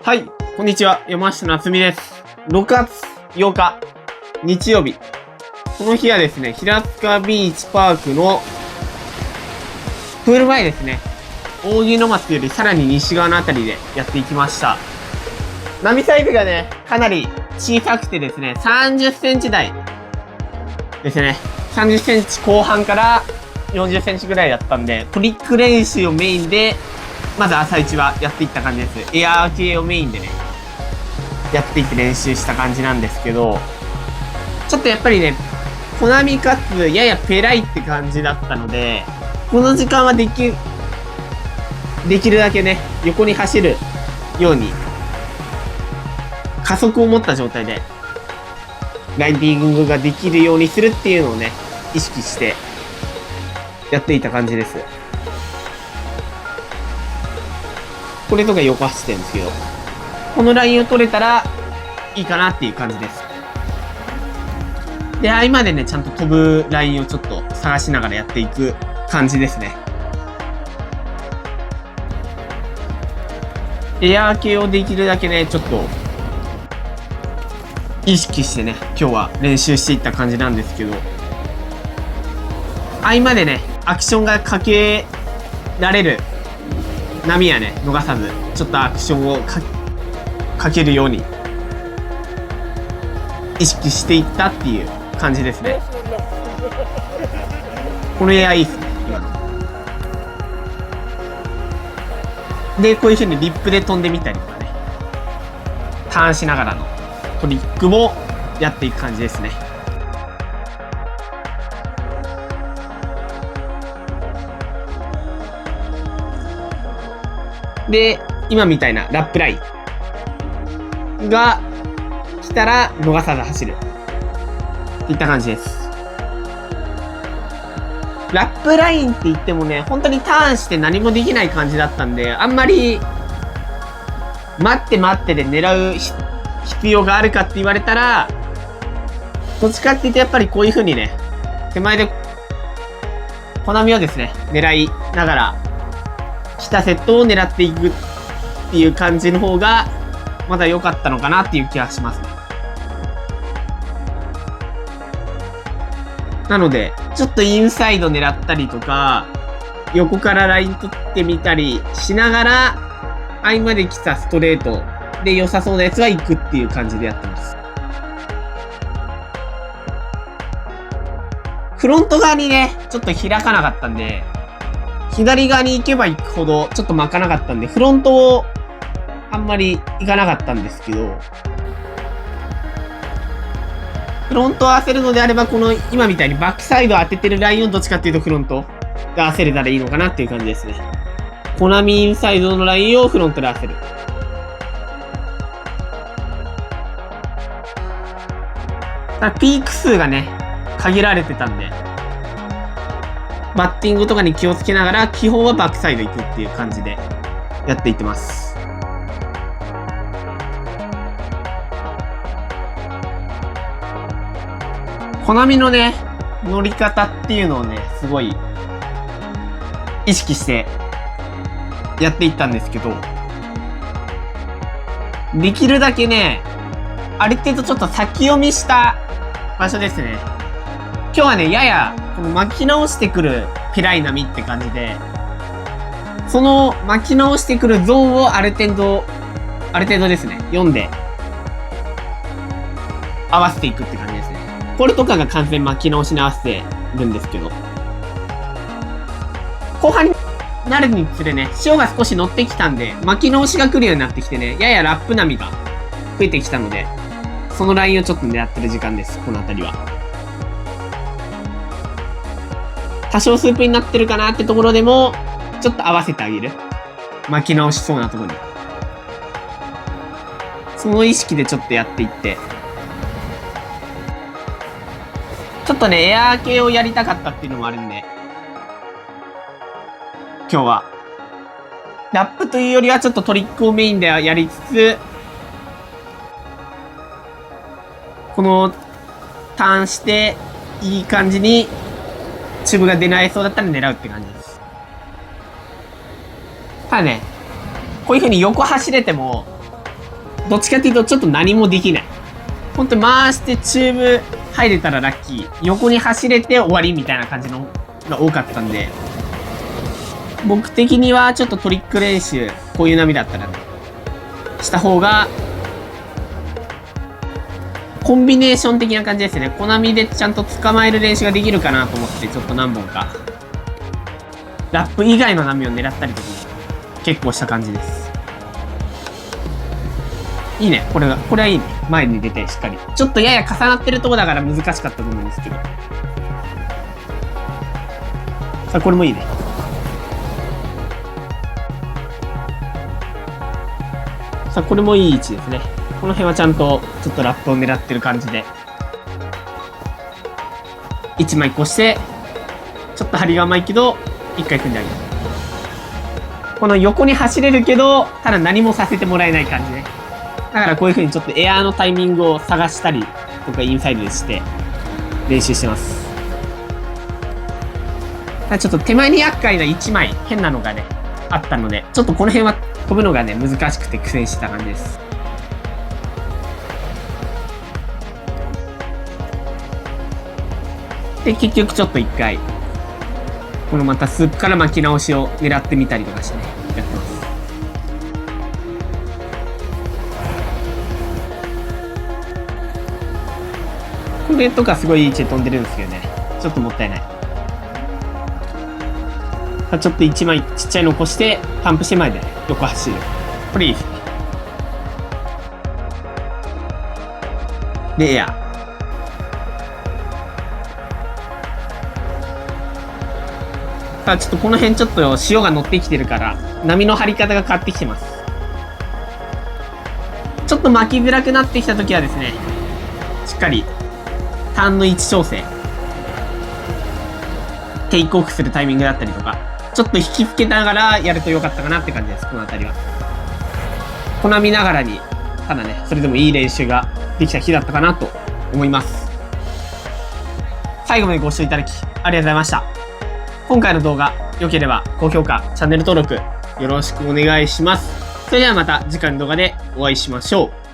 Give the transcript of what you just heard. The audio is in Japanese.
はい、こんにちは。山下夏実です。6月8日、日曜日。この日はですね、平塚ビーチパークのプール前ですね。扇の松よりさらに西側のあたりでやっていきました。波サイズがね、かなり小さくてですね、30センチ台ですね。30センチ後半から40センチぐらいだったんで、トリック練習をメインで、まず朝一はやっていった感じです。エアー系をメインでね、やっていって練習した感じなんですけど、ちょっとやっぱりね、コナミかつややペライって感じだったので、この時間はできるだけね、横に走るように、加速を持った状態で、ライディングができるようにするっていうのをね、意識してやっていた感じです。これとか横走ってるんですけど、このラインを取れたらいいかなっていう感じです。で、合間でね、ちゃんと飛ぶラインをちょっと探しながらやっていく感じですね。エアー系をできるだけね、ちょっと意識してね、今日は練習していった感じなんですけど、合間でね、アクションがかけられる波はね、逃さず、ちょっとアクションをかけるように意識していったっていう感じですね。このエアいいっすね、今の。で、こういう風にリップで飛んでみたりとかね、ターンしながらのトリックもやっていく感じですね。で、今みたいなラップラインが来たら逃さず走る。いった感じです。ラップラインって言ってもね、本当にターンして何もできない感じだったんで、あんまり待ってで狙う必要があるかって言われたら、どっちかって言ってやっぱりこういう風にね、手前でコナミをですね、狙いながら、来たセットを狙っていくっていう感じの方が、まだ良かったのかなっていう気がしますね。なので、ちょっとインサイド狙ったりとか、横からライン取ってみたりしながら、合間で来たストレートで良さそうなやつは行くっていう感じでやってます。フロント側にね、ちょっと開かなかったんで、左側に行けば行くほどちょっと巻かなかったんで、フロントをあんまり行かなかったんですけど、フロントを合わせるのであれば、この今みたいにバックサイド当ててるラインをどっちかっていうとフロントで合わせれたらいいのかなっていう感じですね。コナミインサイドのラインをフロントで合わせる。ピーク数がね、限られてたんで、バッティングとかに気をつけながら、基本はバックサイド行くっていう感じでやっていってます。コナミのね、乗り方っていうのをね、すごい意識してやっていったんですけど、できるだけね、ある程度ちょっと先読みした場所ですね。今日はね、ややこの巻き直してくるペライ波って感じで、その巻き直してくるゾーンをある程度ですね、読んで合わせていくって感じですね。これとかが完全巻き直しに合わせてるんですけど、後半になるにつれね、潮が少し乗ってきたんで、巻き直しが来るようになってきてね、ややラップ波が増えてきたので、そのラインをちょっと狙ってる時間です、この辺りは。多少スープになってるかなってところでも、ちょっと合わせてあげる。巻き直しそうなところに。その意識でちょっとやっていって。ちょっとね、エアー系をやりたかったっていうのもあるんで、今日は。ラップというよりはちょっとトリックをメインでやりつつ、このターンして、いい感じに、チューブが出ないそうだったら狙うって感じです。ただね、こういう風に横走れても、どっちかっていうとちょっと何もできない。ほんと回してチューブ入れたらラッキー。横に走れて終わりみたいな感じのが多かったんで、僕的にはちょっとトリック練習、こういう波だったらね、した方が、コンビネーション的な感じですね。コナミでちゃんと捕まえる練習ができるかなと思って、ちょっと何本か、ラップ以外の波を狙ったりとかも結構した感じです。いいね。これはいいね。前に出てしっかり。ちょっとやや重なってるとこだから難しかったと思うんですけど。さあ、これもいいね。さあ、これもいい位置ですね。この辺はちゃんと、ちょっとラップを狙ってる感じで。1枚越して、ちょっと張りが甘いけど、1回組んであげる。この横に走れるけど、ただ何もさせてもらえない感じね。だからこういう風にちょっとエアーのタイミングを探したりとかインサイドでして練習してます。ただちょっと手前に厄介な1枚変なのがね、あったので、ちょっとこの辺は飛ぶのがね、難しくて苦戦してた感じです。で、結局ちょっと1回、このまたスープから巻き直しを狙ってみたりとかしてね、やってます。これとかすごいいい位置で飛んでるんですけどね、ちょっともったいない。ちょっと1枚ちっちゃいの越して、パンプして前で横走る。これいいですね。で、エア。ただちょっとこの辺ちょっと潮が乗ってきてるから、波の張り方が変わってきてます。ちょっと巻きづらくなってきたときはですね、しっかり、ターンの位置調整。テイクオフするタイミングだったりとか、ちょっと引きつけながらやると良かったかなって感じです、この辺りは。こなみながらに、ただね、それでもいい練習ができた日だったかなと思います。最後までご視聴いただき、ありがとうございました。今回の動画、良ければ高評価、チャンネル登録、よろしくお願いします。それではまた次回の動画でお会いしましょう。